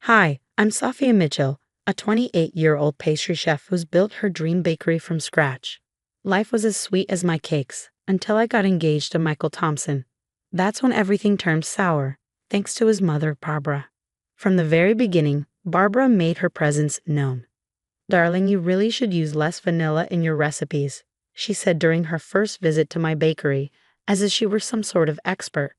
Hi, I'm Sophia Mitchell, a 28-year-old pastry chef who's built her dream bakery from scratch. Life was as sweet as my cakes until I got engaged to Michael Thompson. That's when everything turned sour, thanks to his mother, Barbara. From the very beginning, Barbara made her presence known. "Darling, you really should use less vanilla in your recipes," she said during her first visit to my bakery, as if she were some sort of expert.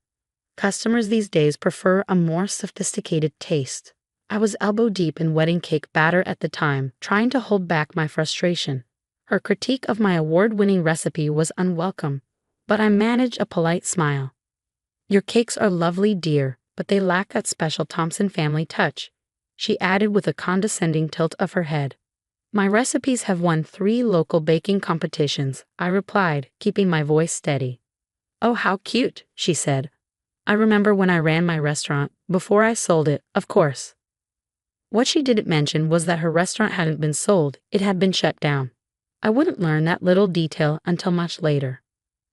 Customers these days prefer a more sophisticated taste. I was elbow deep in wedding cake batter at the time, trying to hold back my frustration. Her critique of my award-winning recipe was unwelcome, but I managed a polite smile. "Your cakes are lovely, dear, but they lack that special Thompson family touch," she added with a condescending tilt of her head. "My recipes have won 3 local baking competitions," I replied, keeping my voice steady. "Oh, how cute," she said. "I remember when I ran my restaurant, before I sold it, of course." What she didn't mention was that her restaurant hadn't been sold, it had been shut down. I wouldn't learn that little detail until much later.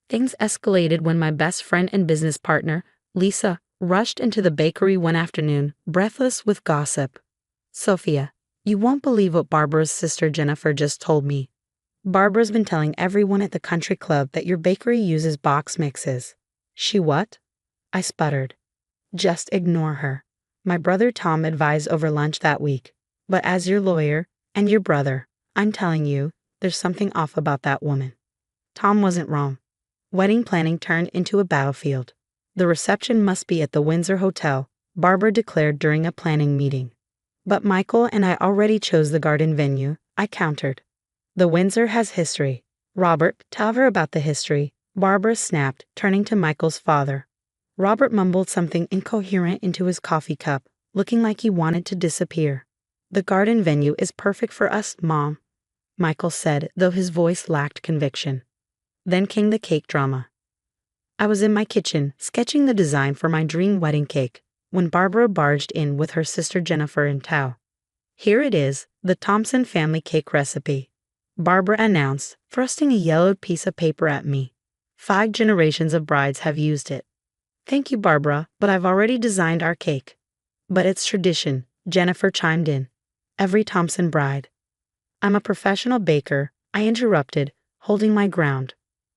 Things escalated when my best friend and business partner, Lisa, rushed into the bakery one afternoon, breathless with gossip. "Sophia, you won't believe what Barbara's sister Jennifer just told me. Barbara's been telling everyone at the country club that your bakery uses box mixes." "She what?" I sputtered. "Just ignore her. My brother Tom advised over lunch that week. But as your lawyer, and your brother, I'm telling you, there's something off about that woman." Tom wasn't wrong. Wedding planning turned into a battlefield. "The reception must be at the Windsor Hotel," Barbara declared during a planning meeting. "But Michael and I already chose the garden venue," I countered. "The Windsor has history." "Robert, tell her about the history," Barbara snapped, turning to Michael's father. Robert mumbled something incoherent into his coffee cup, looking like he wanted to disappear. "The garden venue is perfect for us, Mom," Michael said, though his voice lacked conviction. Then came the cake drama. I was in my kitchen, sketching the design for my dream wedding cake, when Barbara barged in with her sister Jennifer in tow. "Here it is, the Thompson family cake recipe," Barbara announced, thrusting a yellowed piece of paper at me. "5 generations of brides have used it." "Thank you, Barbara, but I've already designed our cake." "But it's tradition," Jennifer chimed in. "Every Thompson bride." "I'm a professional baker," I interrupted, holding my ground.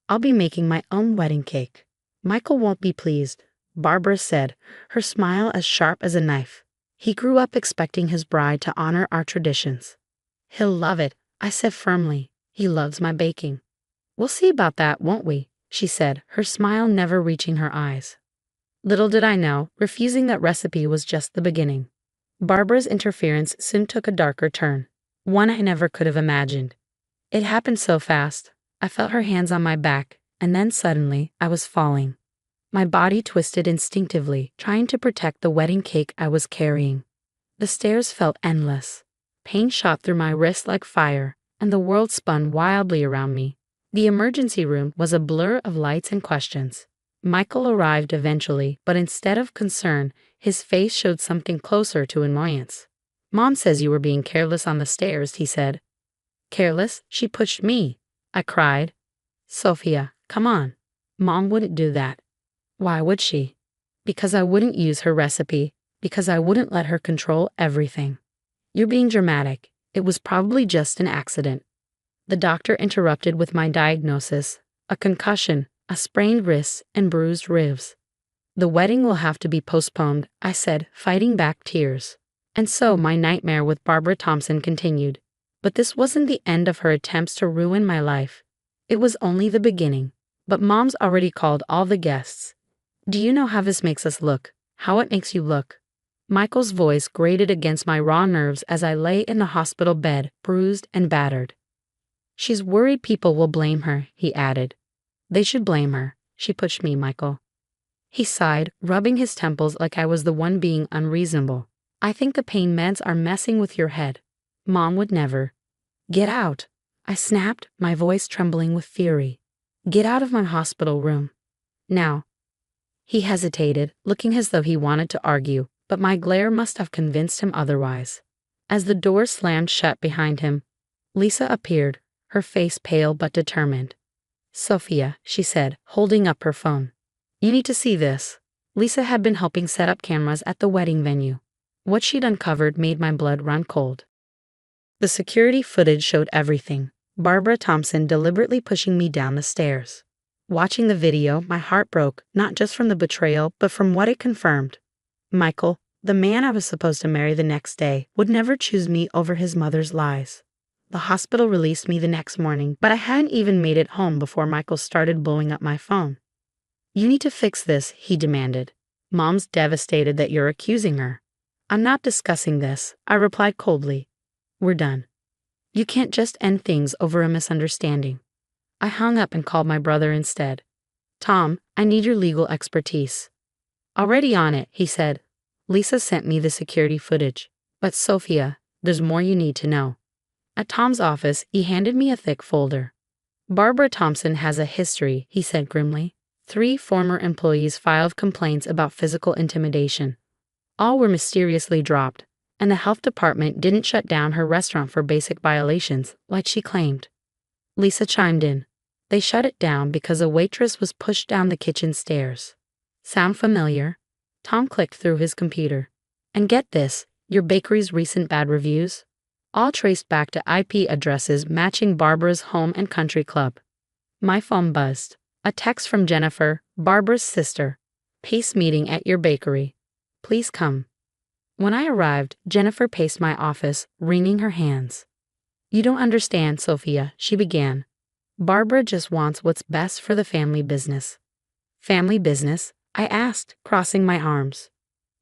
"I'll be making my own wedding cake." "Michael won't be pleased," Barbara said, her smile as sharp as a knife. "He grew up expecting his bride to honor our traditions." "He'll love it," I said firmly. "He loves my baking." "We'll see about that, won't we?" she said, her smile never reaching her eyes. Little did I know, refusing that recipe was just the beginning. Barbara's interference soon took a darker turn, one I never could have imagined. It happened so fast. I felt her hands on my back, and then suddenly I was falling. My body twisted instinctively, trying to protect the wedding cake I was carrying. The stairs felt endless. Pain shot through my wrist like fire, and the world spun wildly around me. The emergency room was a blur of lights and questions. Michael arrived eventually, but instead of concern, his face showed something closer to annoyance. "Mom says you were being careless on the stairs," he said. "Careless? She pushed me," I cried. "Sophia, come on. Mom wouldn't do that." "Why would she?" "Because I wouldn't use her recipe, because I wouldn't let her control everything." "You're being dramatic. It was probably just an accident." The doctor interrupted with my diagnosis: a concussion, a sprained wrist, and bruised ribs. "The wedding will have to be postponed," I said, fighting back tears. And so my nightmare with Barbara Thompson continued. But this wasn't the end of her attempts to ruin my life. It was only the beginning. "But Mom's already called all the guests. Do you know how this makes us look? How it makes you look?" Michael's voice grated against my raw nerves as I lay in the hospital bed, bruised and battered. "She's worried people will blame her," he added. "They should blame her. She pushed me, Michael." He sighed, rubbing his temples like I was the one being unreasonable. "I think the pain meds are messing with your head. Mom would never." "Get out," I snapped, my voice trembling with fury. "Get out of my hospital room. Now." He hesitated, looking as though he wanted to argue, but my glare must have convinced him otherwise. As the door slammed shut behind him, Lisa appeared, her face pale but determined. "Sophia," she said, holding up her phone. "You need to see this." Lisa had been helping set up cameras at the wedding venue. What she'd uncovered made my blood run cold. The security footage showed everything. Barbara Thompson deliberately pushing me down the stairs. Watching the video, my heart broke, not just from the betrayal, but from what it confirmed. Michael, the man I was supposed to marry the next day, would never choose me over his mother's lies. The hospital released me the next morning, but I hadn't even made it home before Michael started blowing up my phone. "You need to fix this," he demanded. "Mom's devastated that you're accusing her." "I'm not discussing this," I replied coldly. "We're done. You can't just end things over a misunderstanding." I hung up and called my brother instead. "Tom, I need your legal expertise." "Already on it," he said. "Lisa sent me the security footage. But Sophia, there's more you need to know." At Tom's office, he handed me a thick folder. "Barbara Thompson has a history," he said grimly. 3 former employees filed complaints about physical intimidation. All were mysteriously dropped, and the health department didn't shut down her restaurant for basic violations, like she claimed. Lisa chimed in. "They shut it down because a waitress was pushed down the kitchen stairs." "Sound familiar?" Tom clicked through his computer. "And get this, your bakery's recent bad reviews? All traced back to IP addresses matching Barbara's home and country club." My phone buzzed. A text from Jennifer, Barbara's sister. "Peace meeting at your bakery. Please come." When I arrived, Jennifer paced my office, wringing her hands. "You don't understand, Sophia," she began. "Barbara just wants what's best for the family business." "Family business?" I asked, crossing my arms.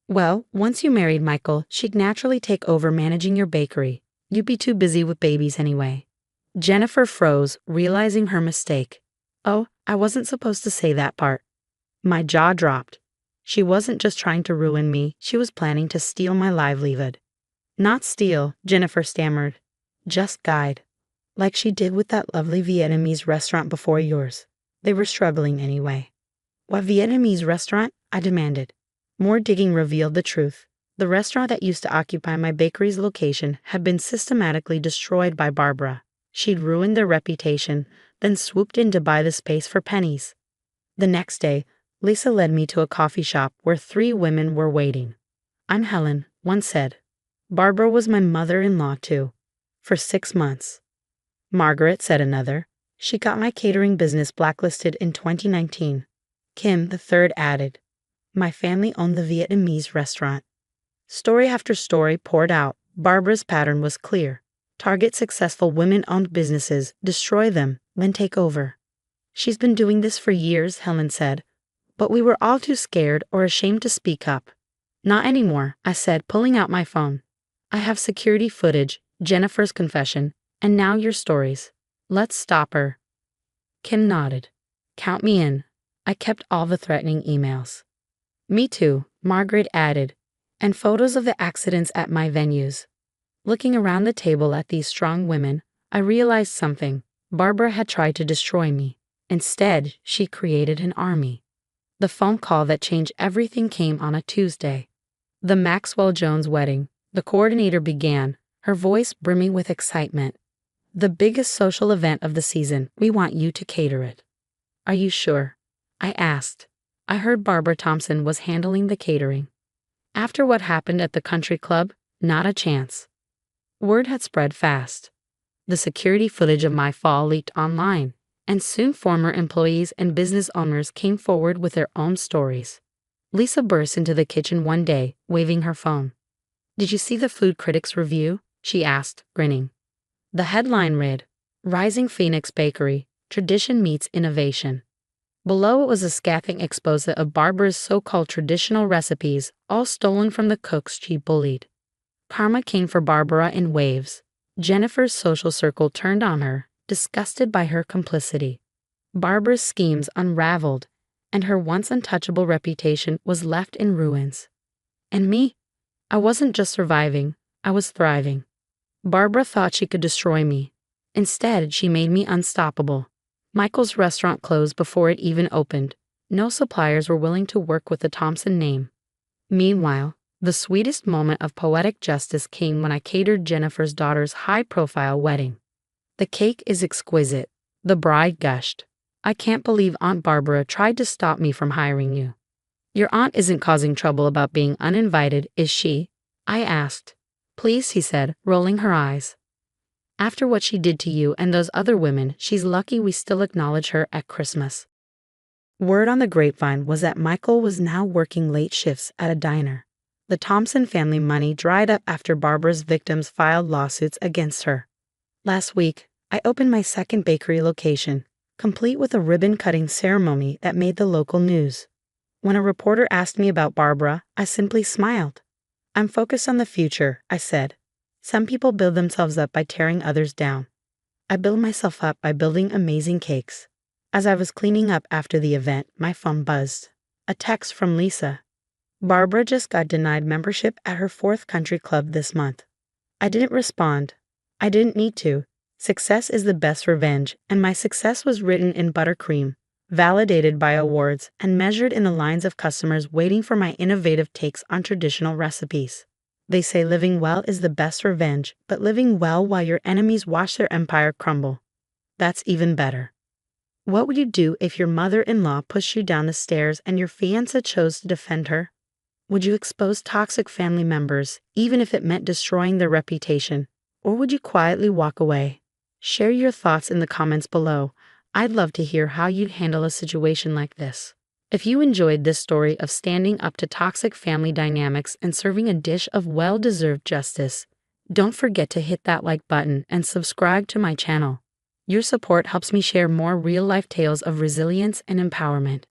"Well, once you married Michael, she'd naturally take over managing your bakery. You'd be too busy with babies anyway." Jennifer froze, realizing her mistake. "Oh, I wasn't supposed to say that part." My jaw dropped. She wasn't just trying to ruin me, she was planning to steal my livelihood. "Not steal," Jennifer stammered. "Just guide. Like she did with that lovely Vietnamese restaurant before yours. They were struggling anyway." "What Vietnamese restaurant?" I demanded. More digging revealed the truth. The restaurant that used to occupy my bakery's location had been systematically destroyed by Barbara. She'd ruined their reputation, then swooped in to buy the space for pennies. The next day, Lisa led me to a coffee shop where 3 women were waiting. "I'm Helen," one said. "Barbara was my mother-in-law too. For 6 months. "Margaret," said another. "She got my catering business blacklisted in 2019. "Kim," the third added. "My family owned the Vietnamese restaurant." Story after story poured out. Barbara's pattern was clear. Target successful women-owned businesses, destroy them, then take over. "She's been doing this for years," Helen said. "But we were all too scared or ashamed to speak up." "Not anymore," I said, pulling out my phone. "I have security footage, Jennifer's confession, and now your stories. Let's stop her." Kim nodded. "Count me in." I kept all the threatening emails. "Me too," Margaret added, "and photos of the accidents at my venues." Looking around the table at these strong women, I realized something. Barbara had tried to destroy me. Instead, she created an army. The phone call that changed everything came on a Tuesday. The Maxwell Jones wedding. The coordinator began, her voice brimming with excitement. "The biggest social event of the season. We want you to cater it." "Are you sure?" I asked. I heard Barbara Thompson was handling the catering. After what happened at the country club, not a chance. Word had spread fast. The security footage of my fall leaked online, and soon former employees and business owners came forward with their own stories. Lisa burst into the kitchen one day, waving her phone. "Did you see the food critics' review?" she asked, grinning. The headline read, "Rising Phoenix Bakery, Tradition Meets Innovation." Below it was a scathing expose of Barbara's so-called traditional recipes, all stolen from the cooks she bullied. Karma came for Barbara in waves. Jennifer's social circle turned on her, disgusted by her complicity. Barbara's schemes unraveled, and her once untouchable reputation was left in ruins. And me? I wasn't just surviving, I was thriving. Barbara thought she could destroy me. Instead, she made me unstoppable. Michael's restaurant closed before it even opened. No suppliers were willing to work with the Thompson name. Meanwhile, the sweetest moment of poetic justice came when I catered Jennifer's daughter's high-profile wedding. "The cake is exquisite," the bride gushed. "I can't believe Aunt Barbara tried to stop me from hiring you." "Your aunt isn't causing trouble about being uninvited, is she?" I asked. Please, he said, rolling her eyes. After what she did to you and those other women, she's lucky we still acknowledge her at Christmas. Word on the grapevine was that Michael was now working late shifts at a diner. The Thompson family money dried up after Barbara's victims filed lawsuits against her. Last week, I opened my second bakery location, complete with a ribbon-cutting ceremony that made the local news. When a reporter asked me about Barbara, I simply smiled. I'm focused on the future, I said. Some people build themselves up by tearing others down. I build myself up by building amazing cakes. As I was cleaning up after the event, my phone buzzed. A text from Lisa. Barbara just got denied membership at her 4th country club this month. I didn't respond. I didn't need to. Success is the best revenge, and my success was written in buttercream, validated by awards, and measured in the lines of customers waiting for my innovative takes on traditional recipes. They say living well is the best revenge, but living well while your enemies watch their empire crumble. That's even better. What would you do if your mother-in-law pushed you down the stairs and your fiancé chose to defend her? Would you expose toxic family members, even if it meant destroying their reputation? Or would you quietly walk away? Share your thoughts in the comments below. I'd love to hear how you'd handle a situation like this. If you enjoyed this story of standing up to toxic family dynamics and serving a dish of well-deserved justice, don't forget to hit that like button and subscribe to my channel. Your support helps me share more real-life tales of resilience and empowerment.